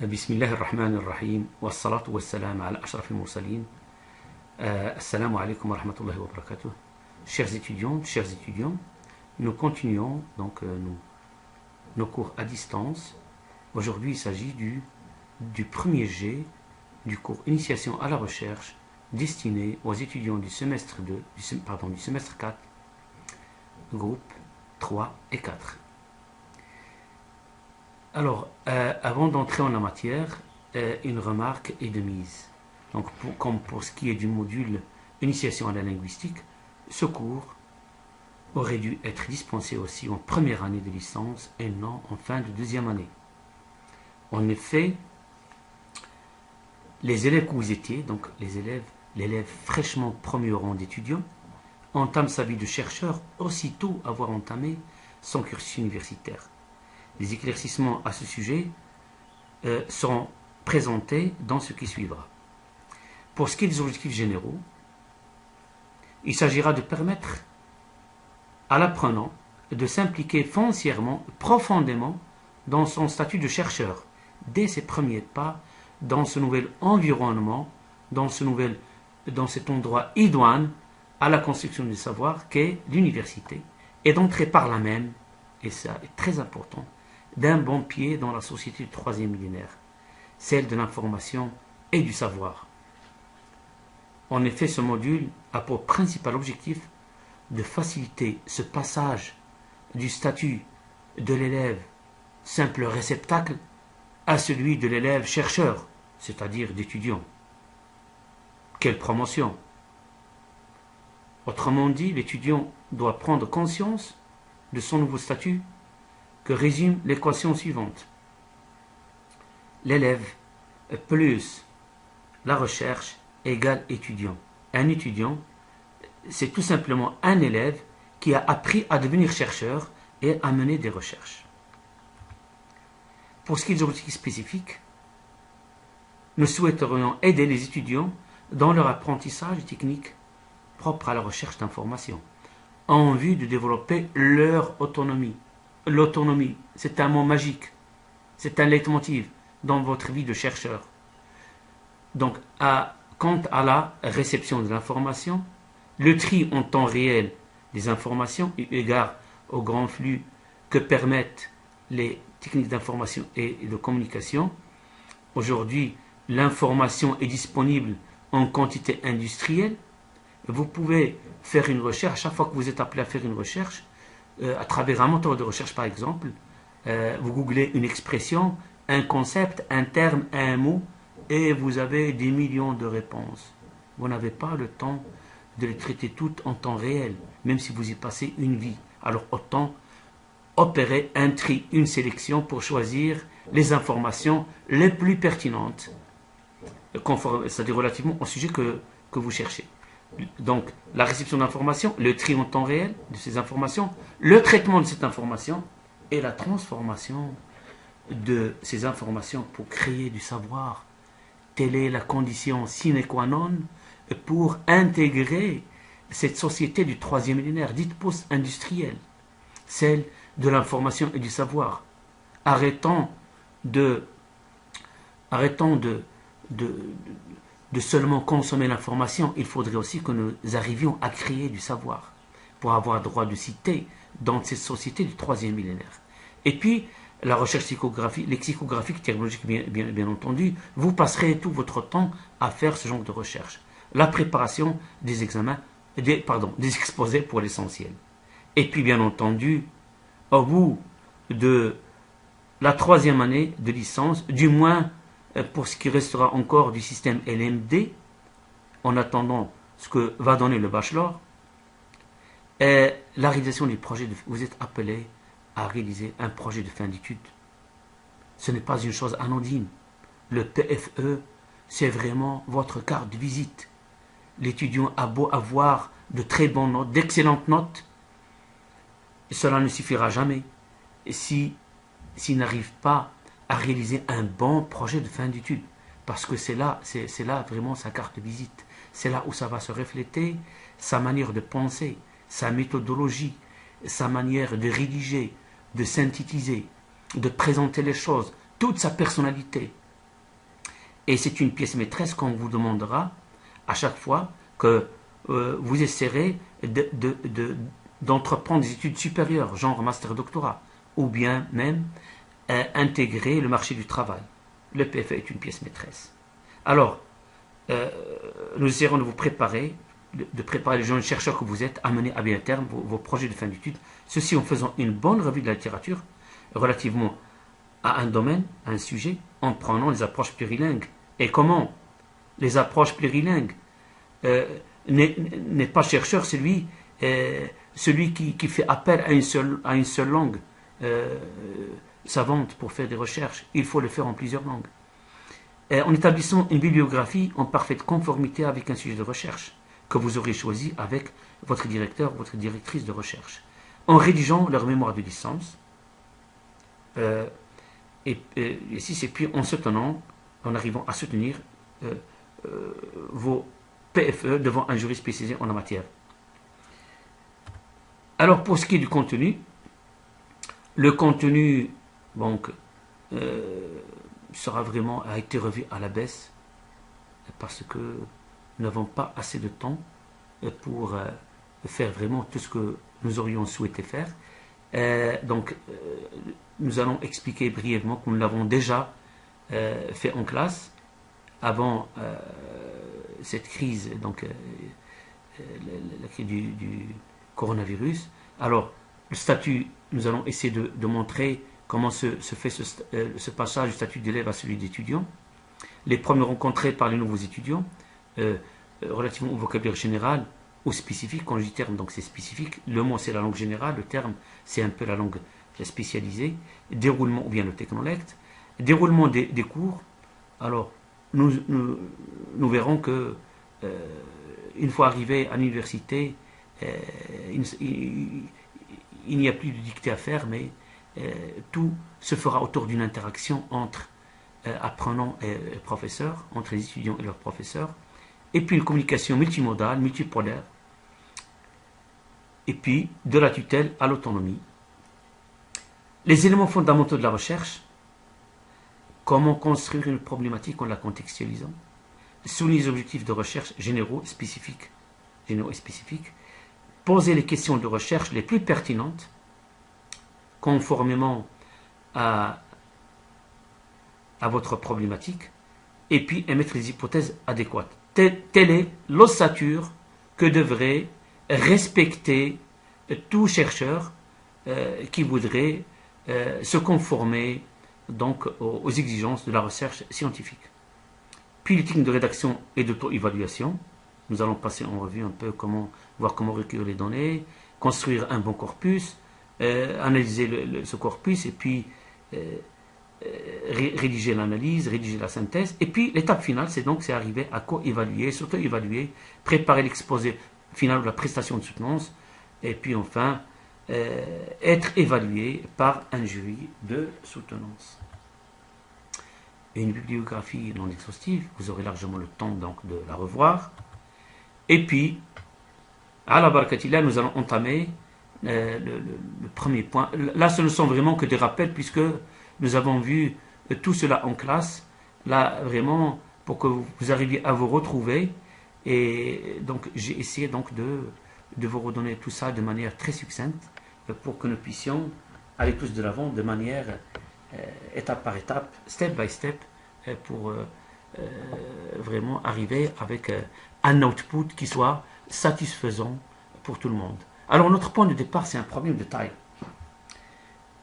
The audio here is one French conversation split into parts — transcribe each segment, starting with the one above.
بسم الله الرحمن الرحيم والصلاة والسلام على أشرف المرسلين. Assalamu alaikum wa rahmatullahi wa barakatuh. Chers étudiants, nous continuons donc nos cours à distance. Aujourd'hui, il s'agit du premier G du cours Initiation à la recherche destiné aux étudiants du semestre 4, groupe 3 et 4. Alors, avant d'entrer en la matière, une remarque est de mise. Donc, comme pour ce qui est du module Initiation à la linguistique, ce cours aurait dû être dispensé aussi en première année de licence et non en fin de deuxième année. En effet, les élèves que vous étiez, donc l'élève fraîchement promu au rang d'étudiant, entame sa vie de chercheur aussitôt avoir entamé son cursus universitaire. Les éclaircissements à ce sujet seront présentés dans ce qui suivra. Pour ce qui est des objectifs généraux, il s'agira de permettre à l'apprenant de s'impliquer foncièrement, profondément dans son statut de chercheur, dès ses premiers pas dans ce nouvel environnement, dans cet endroit idoine à la construction du savoir qu'est l'université, et d'entrer par là même, et ça est très important, d'un bon pied dans la société du troisième millénaire, celle de l'information et du savoir. En effet, ce module a pour principal objectif de faciliter ce passage du statut de l'élève simple réceptacle à celui de l'élève chercheur, c'est-à-dire d'étudiant. Quelle promotion! Autrement dit, l'étudiant doit prendre conscience de son nouveau statut que résume l'équation suivante. L'élève plus la recherche égale étudiant. Un étudiant, c'est tout simplement un élève qui a appris à devenir chercheur et à mener des recherches. Pour ce qui est des objectifs spécifiques, nous souhaiterions aider les étudiants dans leur apprentissage technique propre à la recherche d'informations, en vue de développer leur autonomie. L'autonomie, c'est un mot magique, c'est un leitmotiv dans votre vie de chercheur. Donc, quant à la réception de l'information, le tri en temps réel des informations, eu égard au grand flux que permettent les techniques d'information et de communication. Aujourd'hui, l'information est disponible en quantité industrielle. Vous pouvez faire une recherche, chaque fois que vous êtes appelé à faire une recherche, à travers un moteur de recherche par exemple, vous googlez une expression, un concept, un terme, un mot, et vous avez des millions de réponses. Vous n'avez pas le temps de les traiter toutes en temps réel, même si vous y passez une vie. Alors autant opérer un tri, une sélection pour choisir les informations les plus pertinentes, c'est-à-dire relativement au sujet que vous cherchez. Donc la réception d'informations, le tri en temps réel de ces informations, le traitement de cette information et la transformation de ces informations pour créer du savoir. Telle est la condition sine qua non pour intégrer cette société du troisième millénaire, dite post-industrielle, celle de l'information et du savoir. Arrêtons de seulement consommer l'information, il faudrait aussi que nous arrivions à créer du savoir pour avoir droit de citer dans cette société du troisième millénaire. Et puis, la recherche lexicographique, terminologique bien entendu, vous passerez tout votre temps à faire ce genre de recherche. La préparation des examens, des exposés pour l'essentiel. Et puis bien entendu, au bout de la troisième année de licence, du moins pour ce qui restera encore du système LMD, en attendant ce que va donner le bachelor, et la réalisation du projet, vous êtes appelé à réaliser un projet de fin d'études. Ce n'est pas une chose anodine. Le PFE, c'est vraiment votre carte de visite. L'étudiant a beau avoir de très bonnes notes, d'excellentes notes, cela ne suffira jamais s'il n'arrive pas à réaliser un bon projet de fin d'études. Parce que c'est là vraiment sa carte de visite. C'est là où ça va se refléter, sa manière de penser, sa méthodologie, sa manière de rédiger, de synthétiser, de présenter les choses, toute sa personnalité. Et c'est une pièce maîtresse qu'on vous demandera à chaque fois que vous essaierez d'entreprendre des études supérieures, genre master doctorat, ou bien même intégrer le marché du travail. Le PFE est une pièce maîtresse. Alors, nous essaierons de vous préparer, de préparer les jeunes chercheurs que vous êtes à mener à bien terme vos projets de fin d'études, ceci en faisant une bonne revue de la littérature relativement à un domaine, à un sujet, en prenant les approches plurilingues. Et comment les approches plurilingues n'est pas chercheur celui qui fait appel à une seule langue savante pour faire des recherches. Il faut le faire en plusieurs langues. En établissant une bibliographie en parfaite conformité avec un sujet de recherche que vous aurez choisi avec votre directeur ou votre directrice de recherche. En rédigeant leur mémoire de licence, et puis en soutenant, en arrivant à soutenir vos PFE devant un jury spécialisé en la matière. Alors pour ce qui est du contenu, le contenu donc a été revu à la baisse parce que nous n'avons pas assez de temps pour faire vraiment tout ce que nous aurions souhaité faire. Nous allons expliquer brièvement que nous l'avons déjà fait en classe avant cette crise, la crise du coronavirus. Alors, le statut, nous allons essayer de montrer comment se fait ce passage du statut d'élève à celui d'étudiant. Les problèmes rencontrés par les nouveaux étudiants, relativement au vocabulaire général, ou spécifique. Quand je dis terme, donc c'est spécifique. Le mot, c'est la langue générale. Le terme, c'est un peu la langue spécialisée. Déroulement ou bien le technolecte. Déroulement des cours. Alors, nous verrons que une fois arrivé à l'université, il n'y a plus de dictée à faire, mais tout se fera autour d'une interaction entre apprenants et professeurs, entre les étudiants et leurs professeurs, et puis une communication multimodale, multipolaire, et puis de la tutelle à l'autonomie. Les éléments fondamentaux de la recherche, comment construire une problématique en la contextualisant, souligner les objectifs de recherche généraux et spécifiques, poser les questions de recherche les plus pertinentes, conformément à votre problématique, et puis émettre les hypothèses adéquates. Telle est l'ossature que devrait respecter tout chercheur qui voudrait se conformer donc aux exigences de la recherche scientifique. Puis les techniques de rédaction et d'auto-évaluation. Nous allons passer en revue un peu voir comment recueillir les données, construire un bon corpus, analyser ce corpus et puis rédiger l'analyse, rédiger la synthèse. Et puis l'étape finale, c'est arriver à co-évaluer, s'auto-évaluer, préparer l'exposé final de la prestation de soutenance et puis enfin être évalué par un jury de soutenance. Une bibliographie non exhaustive, vous aurez largement le temps donc de la revoir. Et puis, à la barakatillah, nous allons entamer le premier point. Là, ce ne sont vraiment que des rappels puisque nous avons vu tout cela en classe. Là, vraiment, pour que vous arriviez à vous retrouver. Et donc, j'ai essayé donc de vous redonner tout ça de manière très succincte pour que nous puissions aller tous de l'avant de manière étape par étape, step by step, pour vraiment arriver avec un output qui soit satisfaisant pour tout le monde. Alors notre point de départ, c'est un problème de taille.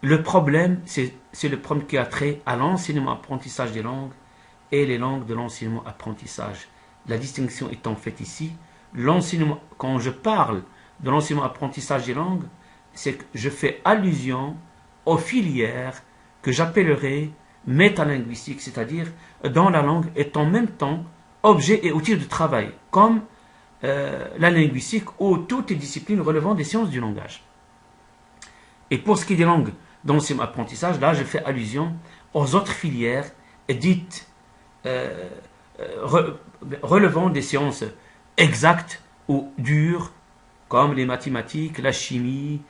Le problème, c'est le problème qui a trait à l'enseignement-apprentissage des langues et les langues de l'enseignement-apprentissage. La distinction étant faite ici, quand je parle de l'enseignement-apprentissage des langues, c'est que je fais allusion aux filières que j'appellerai métalinguistiques, c'est-à-dire dans la langue est en même temps objet et outil de travail, comme la linguistique ou toutes les disciplines relevant des sciences du langage. Et pour ce qui est des langues d'enseignement-apprentissage, là je fais allusion aux autres filières dites relevant des sciences exactes ou dures, comme les mathématiques, la chimie,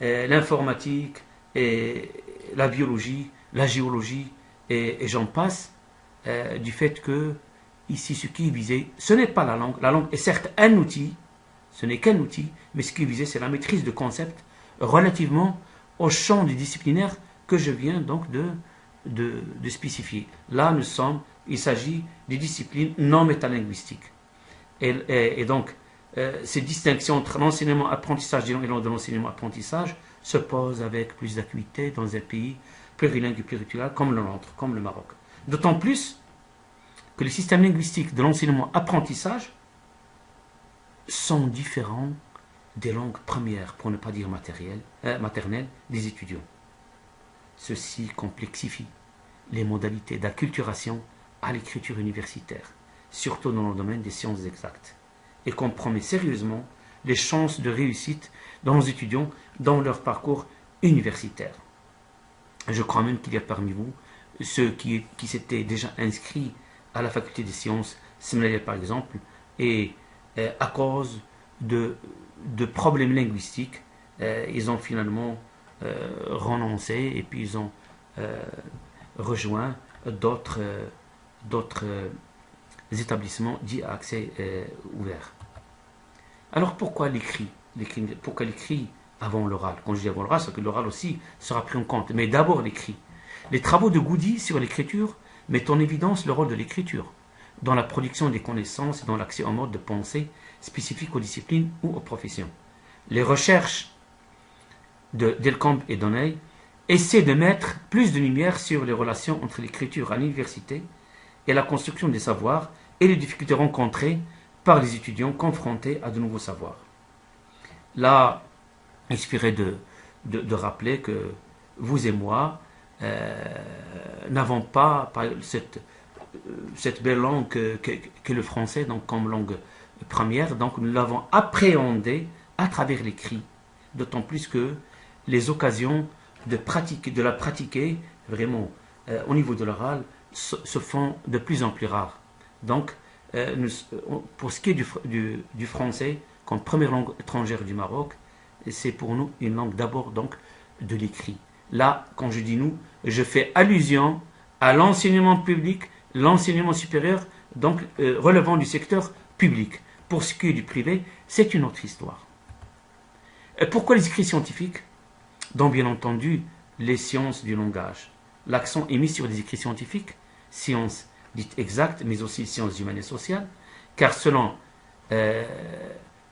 l'informatique, et la biologie, la géologie, et j'en passe, du fait que, ici, ce qui est visé, ce n'est pas la langue. La langue est certes un outil, ce n'est qu'un outil, mais ce qui est visé, c'est la maîtrise de concepts relativement au champ du disciplinaire que je viens donc de spécifier. Là, il s'agit des disciplines non métalinguistiques. Et donc, ces distinctions entre l'enseignement-apprentissage et l'enseignement-apprentissage se posent avec plus d'acuité dans un pays plurilingue et pluriculturel comme le nôtre, comme le Maroc. D'autant plus que les systèmes linguistiques de l'enseignement-apprentissage sont différents des langues premières, pour ne pas dire maternelles, des étudiants. Ceci complexifie les modalités d'acculturation à l'écriture universitaire, surtout dans le domaine des sciences exactes, et compromet sérieusement les chances de réussite de nos étudiants dans leur parcours universitaire. Je crois même qu'il y a parmi vous ceux qui s'étaient déjà inscrits à la faculté des sciences, Semnaliya par exemple, et à cause de problèmes linguistiques, ils ont finalement renoncé et puis ils ont rejoint d'autres établissements dits à accès ouvert. Alors pourquoi l'écrit? Pourquoi l'écrit avant l'oral? Quand je dis avant l'oral, c'est que l'oral aussi sera pris en compte, mais d'abord l'écrit. Les travaux de Goody sur l'écriture mettent en évidence le rôle de l'écriture dans la production des connaissances et dans l'accès aux modes de pensée spécifiques aux disciplines ou aux professions. Les recherches de Delcambre et Donnay essaient de mettre plus de lumière sur les relations entre l'écriture à l'université et la construction des savoirs et les difficultés rencontrées par les étudiants confrontés à de nouveaux savoirs. Là, il suffirait de rappeler que vous et moi n'avons pas cette belle langue que le français, donc comme langue première, donc nous l'avons appréhendée à travers l'écrit, d'autant plus que les occasions de la pratiquer vraiment au niveau de l'oral se font de plus en plus rares. Donc, pour ce qui est du français, comme première langue étrangère du Maroc, c'est pour nous une langue d'abord donc de l'écrit. Là, quand je dis nous, je fais allusion à l'enseignement public, l'enseignement supérieur, donc relevant du secteur public. Pour ce qui est du privé, c'est une autre histoire. Pourquoi les écrits scientifiques? Dont bien entendu les sciences du langage. L'accent est mis sur les écrits scientifiques, sciences dites exactes, mais aussi sciences humaines et sociales, car selon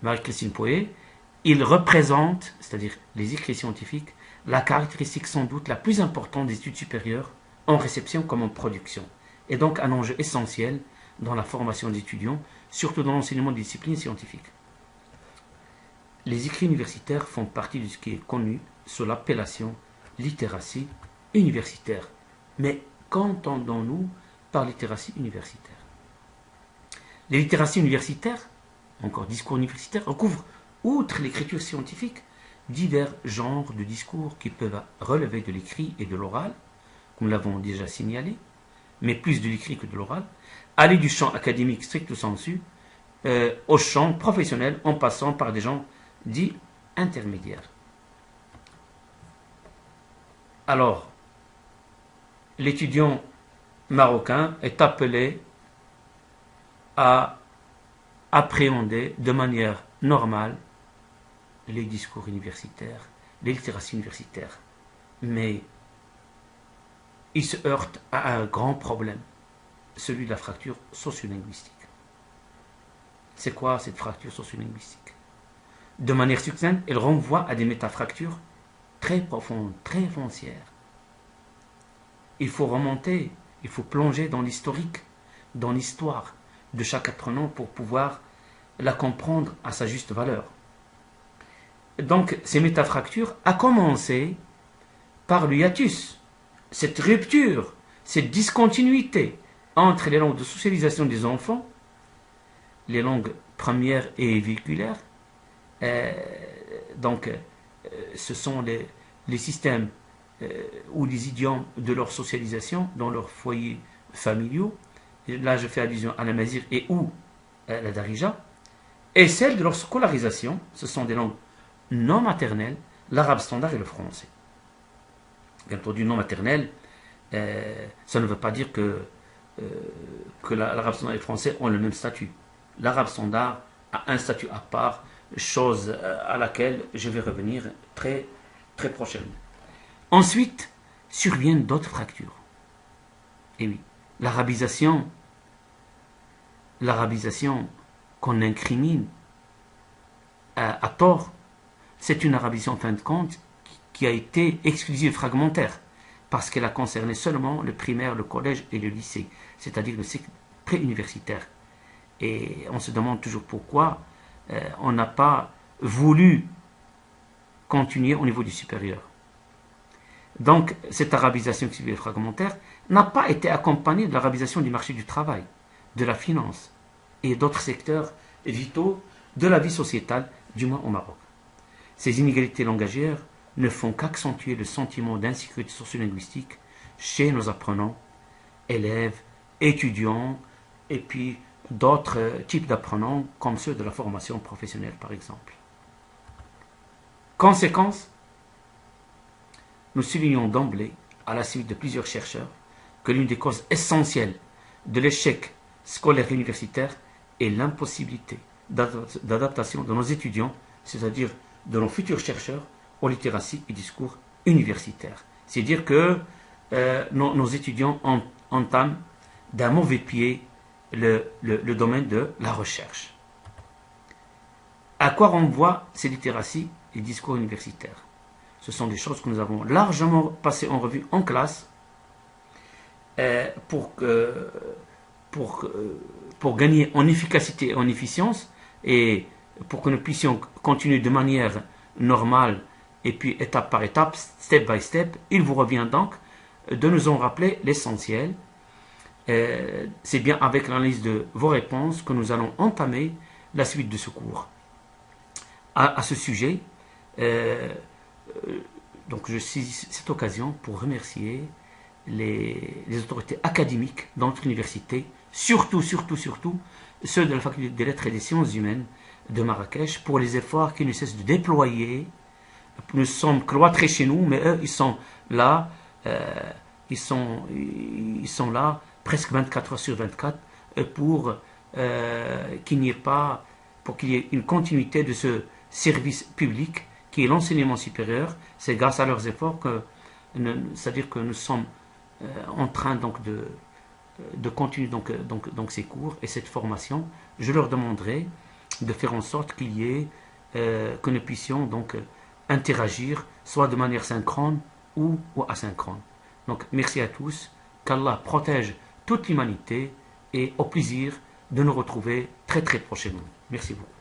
Marie-Christine Poé, ils représentent, c'est-à-dire les écrits scientifiques, la caractéristique sans doute la plus importante des études supérieures, en réception comme en production, et donc un enjeu essentiel dans la formation des étudiants, surtout dans l'enseignement des disciplines scientifiques. Les écrits universitaires font partie de ce qui est connu sous l'appellation littératie universitaire. Mais qu'entendons-nous par littératie universitaire? Les littératies universitaires, encore discours universitaires, recouvrent, outre l'écriture scientifique, divers genres de discours qui peuvent relever de l'écrit et de l'oral, comme nous l'avons déjà signalé, mais plus de l'écrit que de l'oral, aller du champ académique stricto sensu au champ professionnel en passant par des gens dits intermédiaires. Alors, l'étudiant marocain est appelé à appréhender de manière normale les discours universitaires, les littératies universitaires. Mais il se heurte à un grand problème, celui de la fracture sociolinguistique. C'est quoi cette fracture sociolinguistique? De manière succincte, elle renvoie à des métafractures très profondes, très foncières. Il faut remonter, il faut plonger dans l'historique, dans l'histoire de chaque apprenant pour pouvoir la comprendre à sa juste valeur. Donc, ces métafractures a commencé par le hiatus, cette rupture, cette discontinuité entre les langues de socialisation des enfants, les langues premières et véhiculaires. Ce sont les systèmes ou les idiomes de leur socialisation dans leurs foyers familiaux. Et là, je fais allusion à la Mazir et ou la Darija. Et celle de leur scolarisation, ce sont des langues non maternelles, l'arabe standard et le français. Bien entendu, non maternelle, ça ne veut pas dire que que l'arabe standard et le français ont le même statut. L'arabe standard a un statut à part, chose à laquelle je vais revenir très, très prochainement. Ensuite, surviennent d'autres fractures. Et oui, l'arabisation qu'on incrimine à tort, c'est une arabisation en fin de compte qui a été exclusive et fragmentaire, parce qu'elle a concerné seulement le primaire, le collège et le lycée, c'est-à-dire le cycle préuniversitaire. Et on se demande toujours pourquoi on n'a pas voulu continuer au niveau du supérieur. Donc, cette arabisation exclusive et fragmentaire n'a pas été accompagnée de l'arabisation du marché du travail, de la finance et d'autres secteurs vitaux de la vie sociétale, du moins au Maroc. Ces inégalités langagières ne font qu'accentuer le sentiment d'insécurité sociolinguistique chez nos apprenants, élèves, étudiants, et puis d'autres types d'apprenants, comme ceux de la formation professionnelle, par exemple. Conséquence, nous soulignons d'emblée, à la suite de plusieurs chercheurs, que l'une des causes essentielles de l'échec scolaire et universitaire est l'impossibilité d'adaptation de nos étudiants, c'est-à-dire de nos futurs chercheurs, aux littératies et discours universitaires. C'est-à-dire que nos étudiants entament d'un mauvais pied le domaine de la recherche. À quoi renvoient ces littératies et discours universitaires? Ce sont des choses que nous avons largement passées en revue en classe pour gagner en efficacité et en efficience, et pour que nous puissions continuer de manière normale et puis étape par étape, step by step. Il vous revient donc de nous en rappeler l'essentiel. C'est bien avec l'analyse de vos réponses que nous allons entamer la suite de ce cours. À ce sujet, donc je saisis cette occasion pour remercier les autorités académiques dans notre université, surtout ceux de la faculté des lettres et des sciences humaines de Marrakech, pour les efforts qu'ils ne cessent de déployer. Nous sommes cloîtrés chez nous, mais eux, ils sont là, ils sont là presque 24 heures sur 24 pour qu'il y ait une continuité de ce service public qui est l'enseignement supérieur. C'est grâce à leurs efforts c'est-à-dire que nous sommes en train donc de continuer donc ces cours et cette formation. Je leur demanderai de faire en sorte qu'il y ait que nous puissions donc interagir soit de manière synchrone ou asynchrone. Donc merci à tous, qu'Allah protège toute l'humanité et au plaisir de nous retrouver très très prochainement. Merci beaucoup.